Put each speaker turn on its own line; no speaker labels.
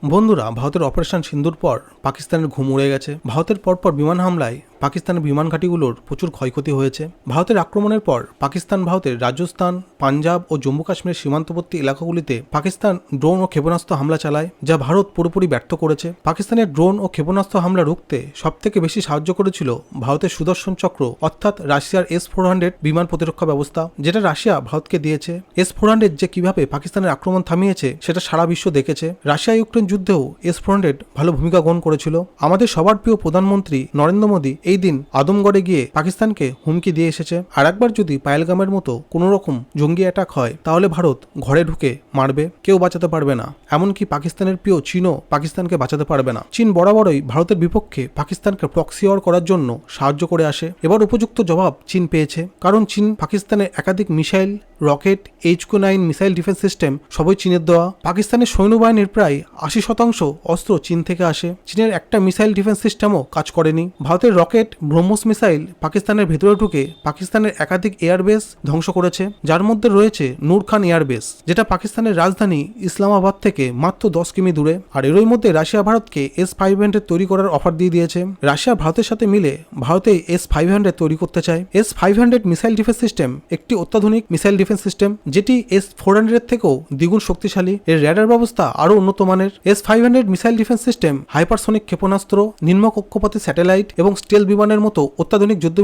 বন্ধুরা, ভারতের অপারেশন সিন্দুর পর পাকিস্তানের ঘুম উড়ে গেছে। ভারতের পরপর বিমান হামলায় পাকিস্তানের বিমান ঘাঁটিগুলোর প্রচুর ক্ষয়ক্ষতি হয়েছে। ভারতের আক্রমণের পর পাকিস্তান ভারতের রাজস্থান, পাঞ্জাব ও জম্মু কাশ্মীরের সীমান্তবর্তী এলাকাগুলিতে পাকিস্তান ড্রোন ও ক্ষেপণাস্ত্র হামলা চালায়, যা ভারত পুরোপুরি ব্যর্থ করেছে। পাকিস্তানের ড্রোন ও ক্ষেপণাস্ত্র হামলা রুখতে সবথেকে বেশি সাহায্য করেছিল ভারতের সুদর্শন চক্র অর্থাৎ রাশিয়ার S-400 বিমান প্রতিরক্ষা ব্যবস্থা, যেটা রাশিয়া ভারতকে দিয়েছে। S-400 যে কিভাবে পাকিস্তানের আক্রমণ থামিয়েছে সেটা সারা বিশ্ব দেখেছে। রাশিয়া ইউক্রেন যুদ্ধেও S-400 ভালো ভূমিকা গ্রহণ করেছিল। আমাদের সবার প্রিয় প্রধানমন্ত্রী নরেন্দ্র মোদী এই দিন আদমগড়ে গিয়ে পাকিস্তানকে হুমকি দিয়ে এসেছে, আর একবার যদি পায়েলগামের মতো কোনো রকম জঙ্গি অ্যাটাক হয় তাহলে ভারত ঘরে ঢুকে মারবে, কেউ বাঁচাতে পারবে না। এমনকি পাকিস্তানের প্রিয় চীনও পাকিস্তানকে বাঁচাতে পারবে না। চীন বরাবরই ভারতের বিপক্ষে পাকিস্তানকে প্রক্সি ওয়ার করার জন্য সাহায্য করে আসে। এবার উপযুক্ত জবাব চীন পেয়েছে, কারণ চীন পাকিস্তানের একাধিক missile, rocket, HQ-9 missile defence system সবই চীনের দেওয়া। পাকিস্তানের সৈন্যবাহিনীর প্রায় 80% অস্ত্র চীন থেকে আসে। চীনের একটা মিসাইল ডিফেন্স সিস্টেমও কাজ করেনি। ভারতের রকেট ব্রহ্মোস মিসাইল পাকিস্তানের ভেতরে ঢুকে পাকিস্তানের একাধিক এয়ারবেস ধ্বংস করেছে, যার মধ্যে রয়েছে নূর খান এয়ারবেস, যেটা পাকিস্তানের রাজধানী ইসলামাবাদ থেকে মাত্র 10 কিমি দূরে। আর এরই মধ্যে রাশিয়া ভারতকে S-500 তৈরি করার অফার দিয়ে দিয়েছে। রাশিয়া ভারতের সাথে মিলে ভারতে S-500 তৈরি করতে চায়। S-500 মিসাইল ডিফেন্স সিস্টেম একটি অত্যাধুনিক মিসাইল ডিফেন্স সিস্টেম, যেটি S-400 থেকেও দ্বিগুণ শক্তিশালী। এর র্যাডার ব্যবস্থা আরও উন্নত মানের। S-500 missile defence system hypersonic ক্ষেপণাস্ত্র, নিম্ন কক্ষপথে স্যাটেলাইট এবং স্টেলথ বিমানের মতো অত্যাধুনিক যুদ্ধ